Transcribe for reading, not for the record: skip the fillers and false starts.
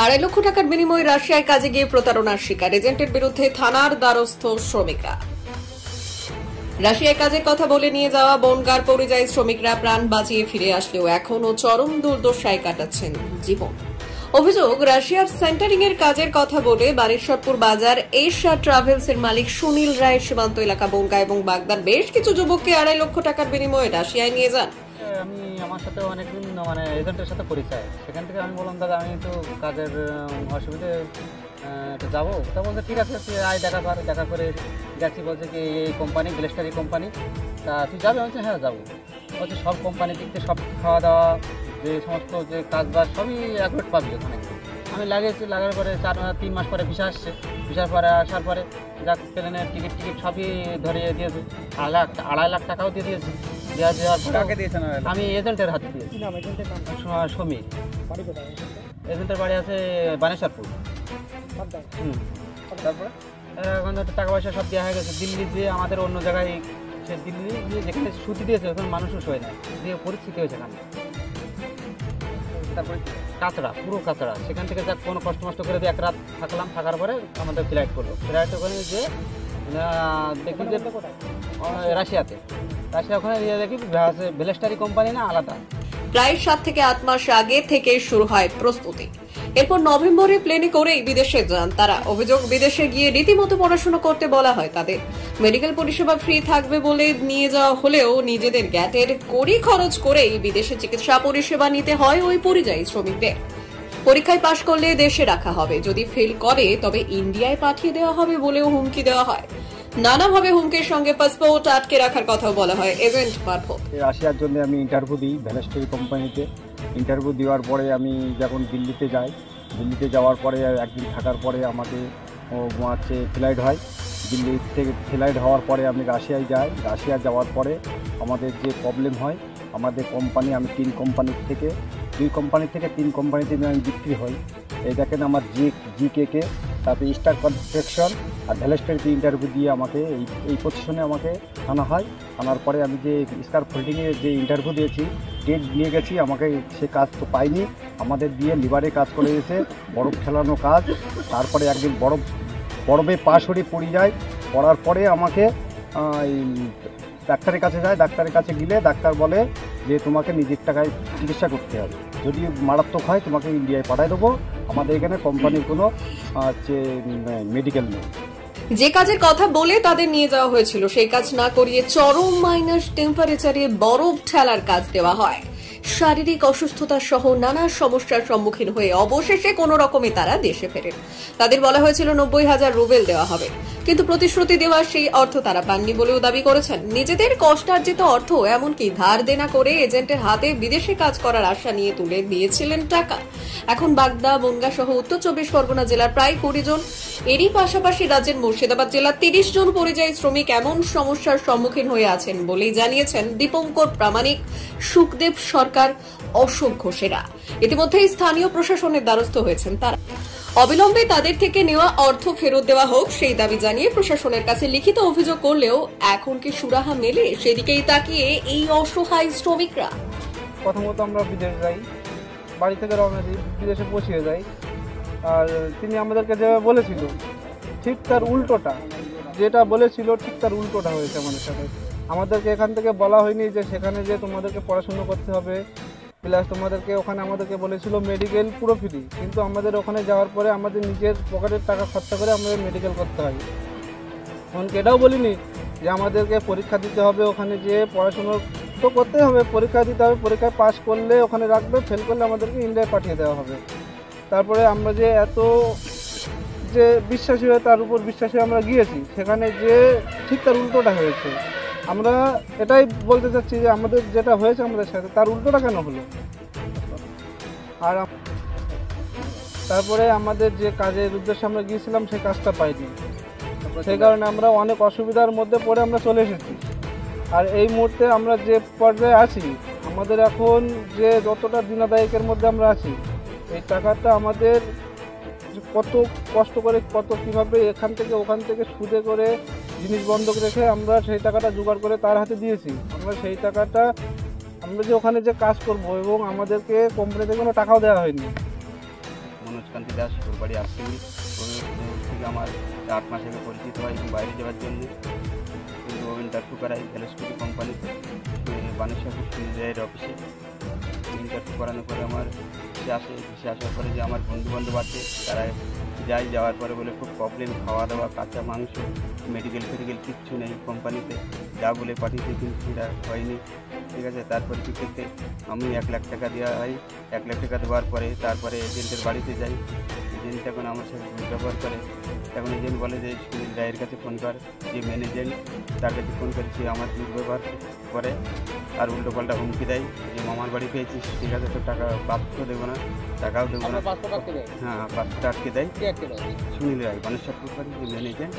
2.5 লক্ষ টাকার বিনিময়ে রাশিয়ায় কাজে গিয়ে প্রতারণার শিকার এজেন্টের বিরুদ্ধে থানার দ্বারস্থ শ্রমিকরা। রাশিয়ায় কাজের কথা বলে নিয়ে যাওয়া বনগাঁর পরিযায়ী শ্রমিকরা প্রাণ বাঁচিয়ে ফিরে আসলেও এখনও চরম দুর্দশায় কাটাচ্ছেন জীবন। অভিযোগ, রাশিয়ার সেন্টারিং এর কাজের কথা বলে বানেশ্বরপুর বাজার এশিয়া ট্রাভেলস এর মালিক সুনীল রায়ের সীমান্ত এলাকা বনগাঁ এবং বাগদার বেশ কিছু যুবককে 2.5 লক্ষ টাকার বিনিময়ে রাশিয়ায় নিয়ে যান। আমি আমার সাথে অনেকদিন এজেন্টের সাথে পরিচয়, সেখান থেকে আমি বললাম দাদা আমি একটু কাজের অসুবিধে একটু যাবো। তা বলছে ঠিক আছে তুই আয় দেখা করে গেছি। বলছে কি এই কোম্পানি গ্লেস্টারি কোম্পানি, তা তুই যাবে? বলছে হ্যাঁ যাবো। বলছে সব কোম্পানির দিক থেকে সব খাওয়া দাওয়া যে সমস্ত যে কাজ বাজ সবই অ্যাকুরেট পাবি ওখানে। আমি লাগিয়েছি, লাগার পরে 3 মাস পরে ভিসা আসছে। ভিসার পরে আসার পরে যাক প্লেনের টিকিট সবই ধরিয়ে দিয়েছে। 2.5 লাখ টাকাও দিয়ে দিয়েছি। আমি এজেন্টের হাতে দিয়েছি। সমীর। এজেন্টের বাড়ি আছে বানেশ্বরপুর। তারপরে এখন টাকা পয়সা সব দেওয়া হয়ে গেছে। দিল্লি যে আমাদের অন্য জায়গায়, সে দিল্লি যে যেখানে ছুটি দিয়েছে ওখানে মানুষও শোয় না, যে পরিস্থিতি হয়েছে এখানে। তারপরে কাঁচড়া, পুরো কাঁচড়া, সেখান থেকে যাক কোনো কষ্ট মষ্ট করে 1 রাত থাকলাম। থাকার পরে আমাদের ফ্লাইট করলো। ফ্লাইট ওখানে যে দেখি যে রাশিয়াতে, রাশিয়া ওখানে দেখি গ্লেস্টারি কোম্পানি না আলাদা। প্রায় 7 থেকে 8 মাস আগে থেকে শুরু হয় প্রস্তুতি। এরপর নভেম্বরে প্লেনে করেই বিদেশে যান তারা। অভিযোগ, বিদেশে গিয়ে রীতিমতো পড়াশোনা করতে বলা হয় তাদের। মেডিকেল পরিষেবা ফ্রি থাকবে বলে নিয়ে যাওয়া হলেও নিজেদের গ্যাটের কড়ি খরচ করেই বিদেশে চিকিৎসা পরিষেবা নিতে হয় ওই পরিযায়ী শ্রমিকদের। পরীক্ষায় পাশ করলে দেশে রাখা হবে, যদি ফেল করে তবে ইন্ডিয়ায় পাঠিয়ে দেওয়া হবে বলেও হুমকি দেওয়া হয়। নানাভাবে হুমকির সঙ্গে পাসপোর্ট আটকে রাখার কথাও বলা হয় এজেন্ট মারফত। রাশিয়ার জন্য আমি ইন্টারভিউ দিই গ্লেস্টারি কোম্পানিতে। ইন্টারভিউ দেওয়ার পরে আমি যখন দিল্লিতে যাই, দিল্লিতে যাওয়ার পরে একদিন থাকার পরে আমাকে হচ্ছে ফ্লাইট হয়। দিল্লি থেকে ফ্লাইট হওয়ার পরে আমি রাশিয়ায় যাই। রাশিয়া যাওয়ার পরে আমাদের যে প্রবলেম হয়, আমাদের কোম্পানি, আমি 2 কোম্পানি থেকে 3 কোম্পানিতে আমি বিক্রি হই। এই দেখেন আমার জিকে, তারপরে স্টার কনস্ট্রাকশন আর গ্লেস্টারিতে ইন্টারভিউ দিয়ে আমাকে এই পজিশনে আমাকে আনা হয়। আনার পরে আমি যে স্কার ফোল্ডিংয়ে যে ইন্টারভিউ দিয়েছি, ডেট নিয়ে গেছি, আমাকে সে কাজ তো পাইনি। আমাদের দিয়ে লিভারে কাজ করে এসে বরফ ঠেলানো কাজ। তারপরে একদিন বরফে পা সরিয়ে পড়ে যায়। পড়ার পরে আমাকে ডাক্তারের কাছে যায়। ডাক্তারের কাছে গেলে ডাক্তার বলে যে তোমাকে নিজের টাকায় চিকিৎসা করতে হবে, যদি মারাত্মক হয় তোমাকে ইন্ডিয়ায় পাঠিয়ে দেবো। আমাদের এখানে কোম্পানির কোনো মেডিকেল নেই। যে কাজের কথা বলে তাদের নিয়ে যাওয়া হয়েছিল সেই কাজ না করিয়ে চরম মাইনাস টেম্পারেচারে বরফ ঠেলার কাজ দেওয়া হয়। শারীরিক অসুস্থতা সহ নানা সমস্যার সম্মুখীন হয়ে অবশেষে কোনো রকমে তারা দেশে ফেরেন। তাদের বলা হয়েছিল 90,000 রুবেল দেওয়া হবে, কিন্তু প্রতিশ্রুতি দেওয়া সেই অর্থ তারা পাননি বলেও দাবি করেছেন। নিজেদের কষ্টার্জিত অর্থ এমনকি ধার দেনা করে এজেন্টের হাতে বিদেশে কাজ করার আশা নিয়ে তুলে দিয়েছিলেন টাকা। এখন বাগদা, বনগাঁ সহ উত্তর 24 পরগনা জেলার প্রায় 20 জন, এরই পাশাপাশি রাজ্যের মুর্শিদাবাদ জেলার 30 জন পরিযায়ী শ্রমিক এমন সমস্যার সম্মুখীন হয়ে আছেন বলেই জানিয়েছেন দীপঙ্কর প্রামাণিক, সুখদেব সরকার, অশোক ঘোষেরা। ইতিমধ্যেই স্থানীয় প্রশাসনের দ্বারস্থ হয়েছেন তারা। অবিলম্বে তাদের থেকে নেওয়া অর্থ ফেরত দেওয়া হোক সেই দাবি জানিয়ে প্রশাসনের কাছে লিখিত অভিযোগ করলেও এখন কি সুরাহা মেলে সেদিকেই তাকিয়ে এই অসহায় শ্রমিকরা। প্রথমত আমরা বিদেশ যাই, বাড়ি থেকে রওনা দিই, বিদেশে পৌঁছে যাই। আর তিনি আমাদেরকে যেভাবে বলেছিল ঠিক তার উল্টোটা, যেটা বলেছিল ঠিক তার উল্টোটা হয়েছে আমাদের সাথে। আমাদেরকে এখান থেকে বলা হয়নি যে সেখানে যে তোমাদেরকে পড়াশুনো করতে হবে, প্লাস তোমাদেরকে ওখানে আমাদেরকে বলেছিল মেডিকেল পুরো ফ্রি, কিন্তু আমাদের ওখানে যাওয়ার পরে আমাদের নিজের পকেটের টাকা খরচা করে আমাদের মেডিকেল করতে হয়। এমনকি এটাও বলিনি যে আমাদেরকে পরীক্ষা দিতে হবে, ওখানে যে পড়াশুনো তো করতে হবে, পরীক্ষা দিতে হবে, পরীক্ষায় পাস করলে ওখানে রাখবে, ফেল করলে আমাদেরকে ইন্ডিয়ায় পাঠিয়ে দেওয়া হবে। তারপরে আমরা যে এত যে বিশ্বাসী হয়ে তার উপর বিশ্বাসী আমরা গিয়েছি, সেখানে যে ঠিক তার উল্টোটা হয়েছে। আমরা এটাই বলতে চাচ্ছি যে আমাদের যেটা হয়েছে আমাদের সাথে তার উল্টোটা কেন হলো। আর তারপরে আমাদের যে কাজের উদ্দেশ্যে আমরা গিয়েছিলাম সেই কাজটা পাইনি, সেই কারণে আমরা অনেক অসুবিধার মধ্যে পড়ে আমরা চলে এসেছি। আর এই মুহূর্তে আমরা যে পর্যায়ে আছি, আমাদের এখন যে যতটা দিনাদায়কের মধ্যে আমরা আছি, এই টাকাটা আমাদের কত কষ্ট করে কীভাবে এখান থেকে ওখান থেকে সুদে করে জিনিস বন্ধক রেখে আমরা সেই টাকাটা জোগাড় করে তার হাতে দিয়েছি। আমরা সেই টাকাটা আমরা যে ওখানে যে কাজ করব এবং আমাদেরকে কোম্পানি থেকে কোনো টাকাও দেওয়া হয়নি। মনোজকান্তি দাস, ওর বাড়ি আসছিলি। ওর থেকে আমার 8 মাস আগে পরিচিত হয় এবং বাইরে যাওয়ার জন্য কিন্তু ও ইন্টারভিউ করাই ভ্যালেস্টরি কোম্পানিতে, বানেশ্বর সুনীলের অফিসে। ইন্টারভিউ করানোর পরে আমার সে আসার পরে যে আমার বন্ধুবান্ধব আছে তারা যাওয়ার পরে বলে খুব প্রবলেম, খাওয়া দাওয়া, কাঁচা মাংস, মেডিকেল কিচ্ছু নেই কোম্পানিতে, যা বলে পাঠিয়েছে কিন্তু সেটা হয়নি। ঠিক আছে, তারপরে কী করতে আমি 1 লাখ টাকা দেওয়া হয়। 1 লাখ টাকা দেওয়ার পরে তারপরে এজেন্টের বাড়িতে যাই। এজেন্ট এখন আমার সাথে দুর্ব্যবহার করে। এখন এজেন্ট বলে যে সুনীল রায়ের কাছে ফোন কর, যে মেন এজেন্ট তার কাছে ফোন করে সে আমার দুর্ব্যবহার করে আর উল্টোপাল্টা হুমকি দেয় যে মামার বাড়ি পেয়েছিস, ঠিক আছে, তো টাকা পাসপোর্টও দেবো না, টাকাও দেবো না। হ্যাঁ, পাসপোর্ট আটকে দেয় সুনীল রায়, বানেশ্বর কোম্পানি যে মেন এজেন্ট।